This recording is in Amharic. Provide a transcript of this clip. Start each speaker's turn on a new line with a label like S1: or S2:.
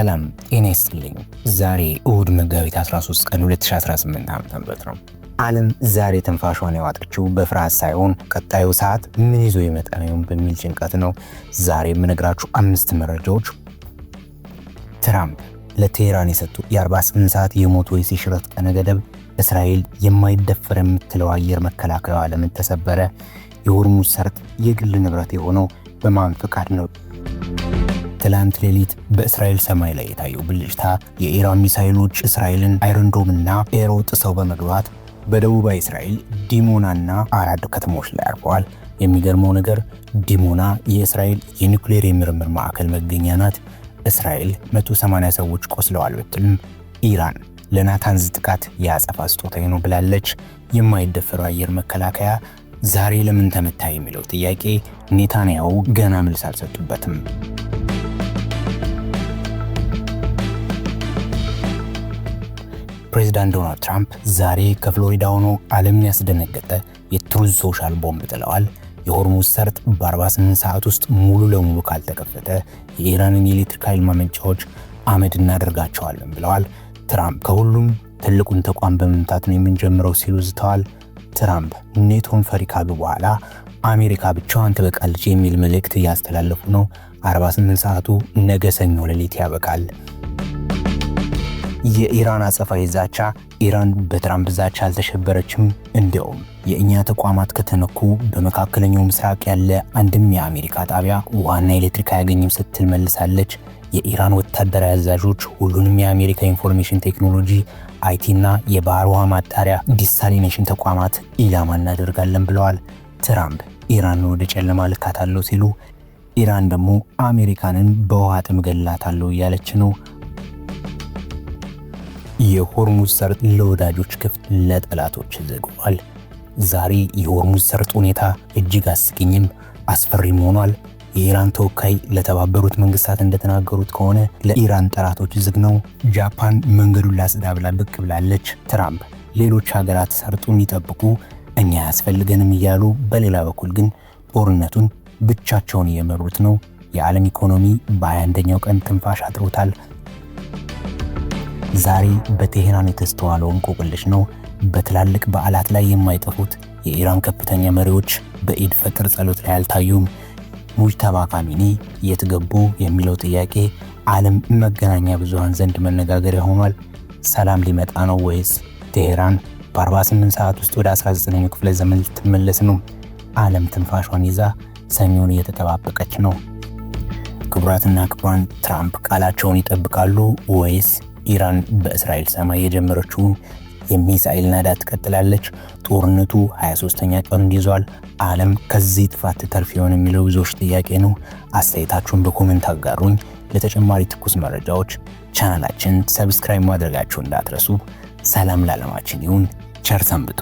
S1: ሰላም ጤና ይስጥልኝ። ዛሬ እሁድ መጋቢት 13 ቀን 2018 ዓ.ም ነው። ዓለም ዛሬ ትንፋሿን ያዋጠችው በፍርሃት ሳይሆን ቀጣዩ ሰዓት ምን ይዞ ይመጣ ነው በሚል ጭንቀት ነው። ዛሬ የምነግራችሁ 5 መረጃዎች። ትራምፕ ለቴህራን የሰጡ የ48 ሰዓት የሞት ወይስ የሽረት ቀነ ገደብ፣ እስራኤል የማይደፈር የምትለው አየር መከላከያዋ ለምን ተሰበረ፣ የሆርሙዝ ሰርጥ የግል ንብረት የሆነው በማን ፍቃድ ነው? ትላንት ሌሊት በእስራኤል ሰማይ ላይ የታየው ብልጭታ የኢራን ሚሳኤሎች እስራኤልን አይረንዶም እና ኤሮ ጥሰው በመግባት በደቡባዊ እስራኤል ዲሞናና አራድ ከተሞች ላይ አርፈዋል። የሚገርመው ነገር ዲሞና የእስራኤል የኒውክሌር የምርምር ማዕከል መገኛ ናት። እስራኤል 180 ሰዎች ቆስለዋል ብትልም ኢራን ለናታንዝ ጥቃት የአጸፋ ስጦታ ነው ብላለች። የማይደፈረው አየር መከላከያ ዛሬ ለምን ተመታ የሚለው ጥያቄ ኔታንያሁ ገና መልስ አልሰጡበትም። ፕሬዚዳንት ዶናልድ ትራምፕ ዛሬ ከፍሎሪዳ ሆኖ ዓለምን ያስደነገጠ የትሩዝ ሶሻል ቦምብ ጥለዋል። የሆርሙዝ ሰርጥ በ48 ሰዓት ውስጥ ሙሉ ለሙሉ ካልተከፈተ የኢራንን የኤሌክትሪክ ኃይል ማመንጫዎች አመድ እናደርጋቸዋለን ብለዋል። ትራምፕ ከሁሉም ትልቁን ተቋም በመምታት ነው የምንጀምረው ሲሉ ዝተዋል። ትራምፕ ኔቶን ፈሪ ካሉ በኋላ አሜሪካ ብቻዋን ትበቃለች የሚል መልእክት እያስተላለፉ ነው። 48 ሰዓቱ ነገ ሰኞ ሌሊት ያበቃል። የኢራን አጸፋዊ ዛቻ፣ ኢራን በትራምፕ ዛቻ አልተሸበረችም፣ እንዲያውም የእኛ ተቋማት ከተነኩ በመካከለኛው ምስራቅ ያለ አንድም የአሜሪካ ጣቢያ ውሃና ኤሌክትሪክ አያገኝም ስትል መልሳለች። የኢራን ወታደራዊ አዛዦች ሁሉንም የአሜሪካ ኢንፎርሜሽን ቴክኖሎጂ፣ አይቲና የባህር ውሃ ማጣሪያ ዲሳሊኔሽን ተቋማት ኢላማ እናደርጋለን ብለዋል። ትራምፕ ኢራንን ወደ ጨለማ ልካታለሁ ሲሉ፣ ኢራን ደግሞ አሜሪካንን በውሃ ጥም ገላታለሁ እያለች ነው። የሆርሙዝ ሰርጥ ለወዳጆች ክፍት ለጠላቶች ዘግቷል። ዛሬ የሆርሙዝ ሰርጥ ሁኔታ እጅግ አስቂኝም አስፈሪም ሆኗል። የኢራን ተወካይ ለተባበሩት መንግስታት እንደተናገሩት ከሆነ ለኢራን ጠላቶች ዝግ ነው። ጃፓን መንገዱን ላጽዳ ብላ ብቅ ብላለች። ትራምፕ ሌሎች ሀገራት ሰርጡን ይጠብቁ እኛ ያስፈልገንም እያሉ፣ በሌላ በኩል ግን ጦርነቱን ብቻቸውን እየመሩት ነው። የዓለም ኢኮኖሚ በ21ኛው ቀን ትንፋሽ አጥሮታል። ዛሬ በቴህራን የተስተዋለው እንቆቅልሽ ነው። በትላልቅ በዓላት ላይ የማይጠፉት የኢራን ከፍተኛ መሪዎች በኢድ ፈጥር ጸሎት ላይ አልታዩም። ሙጅተባ ካሚኒ የት ገቡ የሚለው ጥያቄ ዓለም መገናኛ ብዙሃን ዘንድ መነጋገሪያ ሆኗል። ሰላም ሊመጣ ነው ወይስ ቴህራን በ48 ሰዓት ውስጥ ወደ 19ኛው ክፍለ ዘመን ልትመለስ ነው? ዓለም ትንፋሿን ይዛ ሰኞን እየተጠባበቀች ነው። ክቡራትና ክቡራን፣ ትራምፕ ቃላቸውን ይጠብቃሉ ወይስ ኢራን በእስራኤል ሰማይ የጀመረችውን የሚሳኤል ናዳ ትቀጥላለች? ጦርነቱ 23ኛ ቀኑን ይዟል። ዓለም ከዚህ ጥፋት ትተርፍ ይሆን የሚለው ብዙዎች ጥያቄ ነው። አስተያየታችሁን በኮሜንት አጋሩኝ። ለተጨማሪ ትኩስ መረጃዎች ቻናላችን ሰብስክራይብ ማድረጋችሁን እንዳትረሱ። ሰላም ለዓለማችን ይሁን። ቸር ሰንብቱ።